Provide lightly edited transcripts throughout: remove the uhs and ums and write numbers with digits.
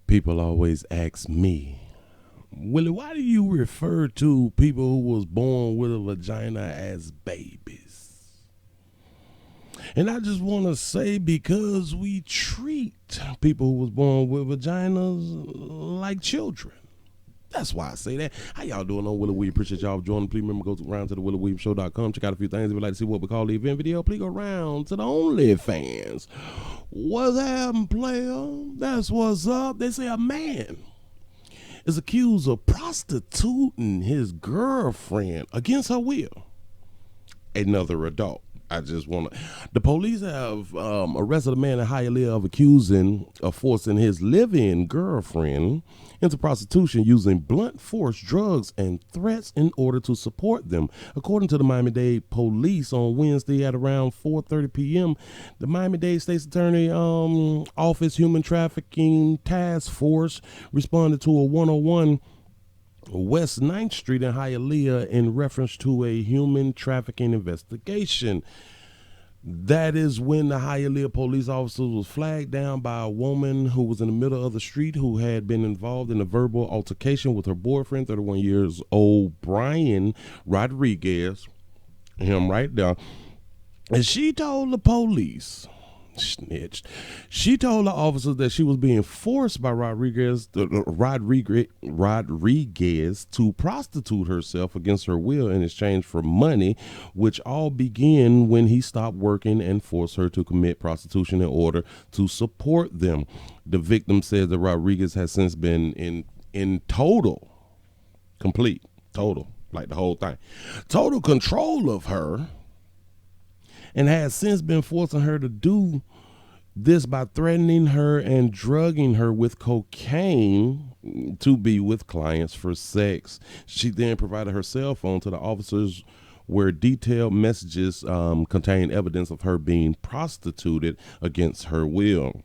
People always ask me, Willie, why do you refer to people who was born with a vagina as babies? And I just want to say because we treat people who was born with vaginas like children. That's why I say that. How y'all doing on Willie Williams? Appreciate y'all joining. Please remember, go around to the WillieWilliamsShow.com. Check out a few things. If you'd like to see what we call the event video, please go around to the OnlyFans. What's happening, player? That's what's up. They say a man is accused of prostituting his girlfriend against her will. Another adult. The police have arrested a man in Hialeah of accusing of forcing his live-in girlfriend into prostitution using blunt force, drugs, and threats in order to support them. According to the Miami-Dade police on Wednesday at around 4:30 p.m., the Miami-Dade State's Attorney Office Human Trafficking Task Force responded to a 101 West 9th Street in Hialeah in reference to a human trafficking investigation. That is when the Hialeah police officers was flagged down by a woman who was in the middle of the street who had been involved in a verbal altercation with her boyfriend, 31 years old Brian Rodriguez, him right there. And she told the police, snitched. She told the officers that she was being forced by Rodriguez to prostitute herself against her will in exchange for money, which all began when he stopped working and forced her to commit prostitution in order to support them. The victim says that Rodriguez has since been in total, like the whole thing, total control of her, and has since been forcing her to do this by threatening her and drugging her with cocaine to be with clients for sex. She then provided her cell phone to the officers where detailed messages contained evidence of her being prostituted against her will.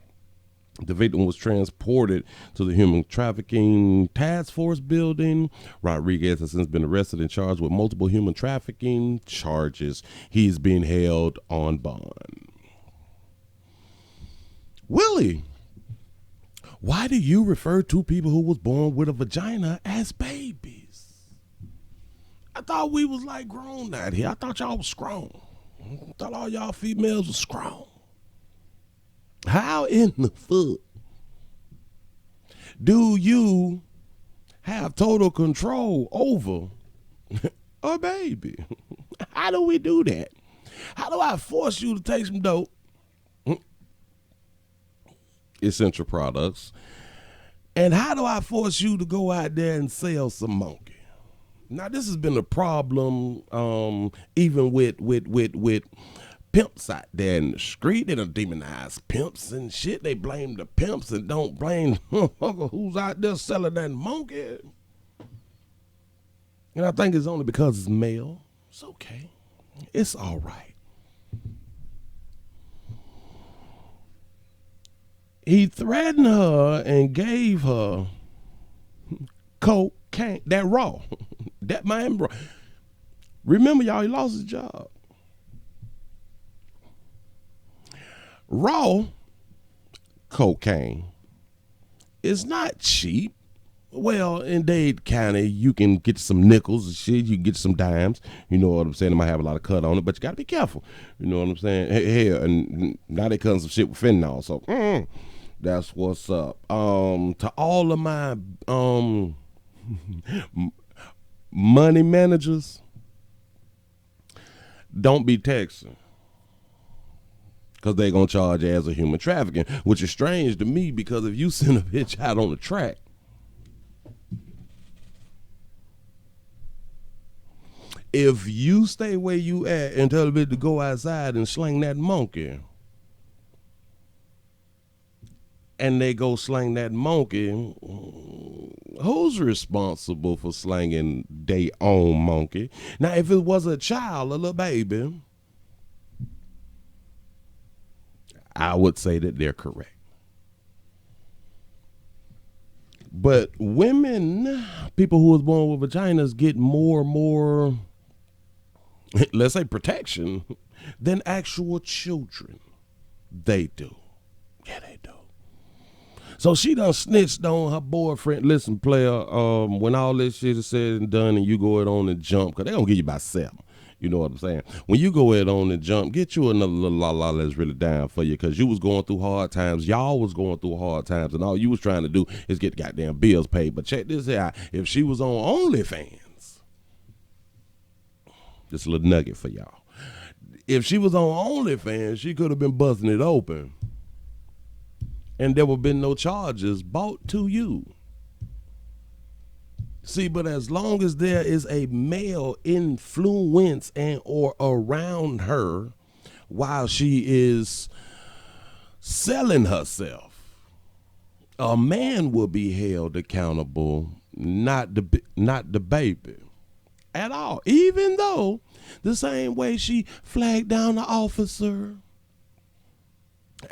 The victim was transported to the Human Trafficking Task Force building. Rodriguez has since been arrested and charged with multiple human trafficking charges. He is being held on bond. Willie, why do you refer to people who was born with a vagina as babies? I thought we was like grown out here. I thought y'all was strong. I thought all y'all females was strong. How in the fuck do you have total control over a baby? How do we do that? How do I force you to take some dope, essential products, and how do I force you to go out there and sell some monkey? Now, this has been a problem even with pimps out there in the street. They done demonize pimps and shit. They blame the pimps and don't blame who's out there selling that monkey. And I think it's only because it's male. It's okay. It's all right. He threatened her and gave her cocaine, that raw, that Miami raw. Remember, y'all, he lost his job. Raw cocaine is not cheap. Well, in Dade County, you can get some nickels and shit. You can get some dimes. You know what I'm saying? It might have a lot of cut on it, but you got to be careful. You know what I'm saying? Hell, and now they cutting some shit with fentanyl. So that's what's up. To all of my money managers, don't be texting, because they're going to charge as a human trafficking, which is strange to me, because if you send a bitch out on the track, if you stay where you at and tell the bitch to go outside and sling that monkey, and they go sling that monkey, who's responsible for slinging their own monkey? Now, if it was a child, a little baby, I would say that they're correct. But women, people who was born with vaginas, get more and more, let's say, protection than actual children. They do. Yeah, they do. So she done snitched on her boyfriend. Listen, player, when all this shit is said and done and you go ahead on and jump, because they going to give you about 7. You know what I'm saying? When you go ahead on and jump, get you another little la that's really down for you, because you was going through hard times. Y'all was going through hard times, and all you was trying to do is get the goddamn bills paid. But check this out. If she was on OnlyFans, just a little nugget for y'all. If she was on OnlyFans, she could have been busting it open, and there would have been no charges brought to you. See, but as long as there is a male influence and or around her while she is selling herself, a man will be held accountable, not the baby at all. Even though the same way she flagged down the officer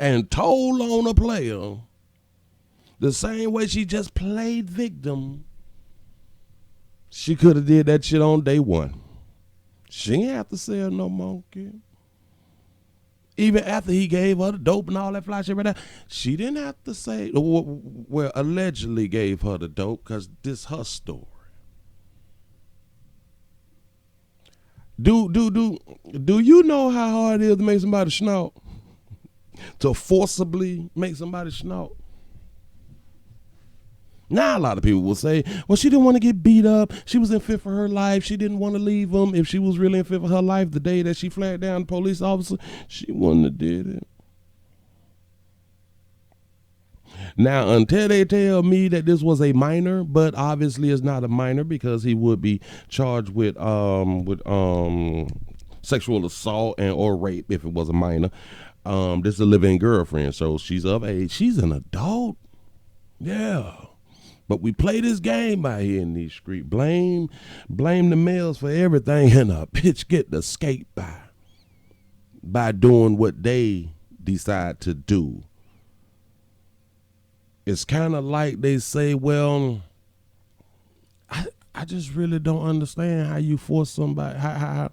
and told on a player, the same way she just played victim, she could have did that shit on day 1. She ain't have to sell no monkey. Even after he gave her the dope and all that fly shit right there, she didn't have to say, well, allegedly gave her the dope, because this her story. Do you know how hard it is to make somebody snort? To forcibly make somebody snort? Now a lot of people will say, well, she didn't want to get beat up. She was in fear for her life. She didn't want to leave him. If she was really in fear for her life the day that she flagged down the police officer, she wouldn't have did it. Now, until they tell me that this was a minor, but obviously it's not a minor, because he would be charged with sexual assault and or rape if it was a minor. This is a living girlfriend, so she's of age. She's an adult. Yeah. But we play this game out here in these streets. Blame the males for everything, and a bitch get to skate by doing what they decide to do. It's kind of like they say, well, I just really don't understand how you force somebody, how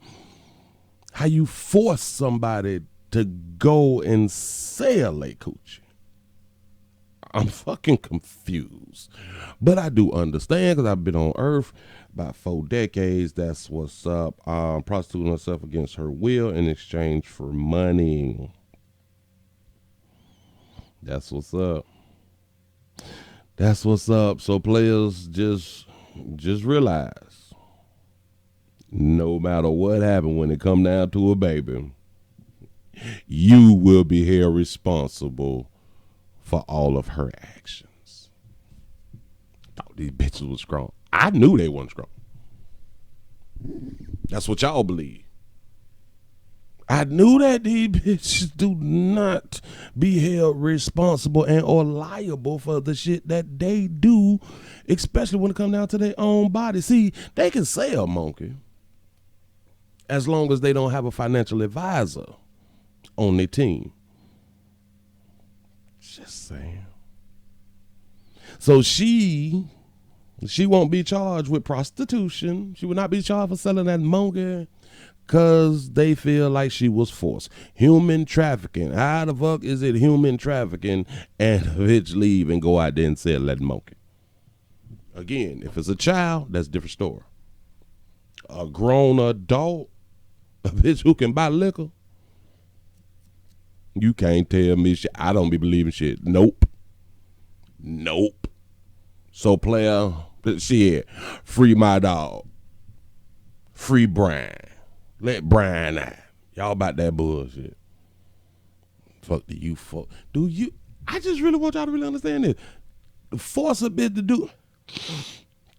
you force somebody to go and sell a coochie. I'm fucking confused. But I do understand, because I've been on Earth about 4 decades. That's what's up. Prostituting herself against her will in exchange for money. That's what's up. That's what's up. So players, just realize, no matter what happened, when it come down to a baby, you will be held responsible for all of her actions. Thought these bitches was strong. I knew they weren't strong. That's what y'all believe. I knew that these bitches do not be held responsible and or liable for the shit that they do, especially when it comes down to their own body. See, they can sell monkey as long as they don't have a financial advisor on their team. Just saying. So she won't be charged with prostitution. She will not be charged for selling that monkey, because they feel like she was forced. Human trafficking. How the fuck is it human trafficking and a bitch leave and go out there and sell that monkey? Again, if it's a child, that's a different story. A grown adult, a bitch who can buy liquor, you can't tell me shit. I don't be believing shit. Nope. So player, shit, free my dog. Free Brian. Let Brian out. Y'all about that bullshit. Fuck do you fuck. Do you? I just really want y'all to really understand this. Force a bitch to do.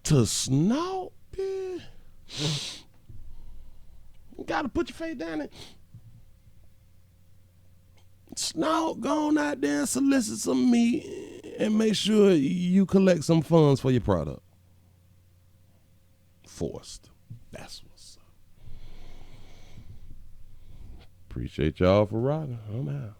To snort, bitch. You gotta put your face down and snort, go on out there and solicit some meat and make sure you collect some funds for your product. Forced. That's what's up. Appreciate y'all for riding. I'm out.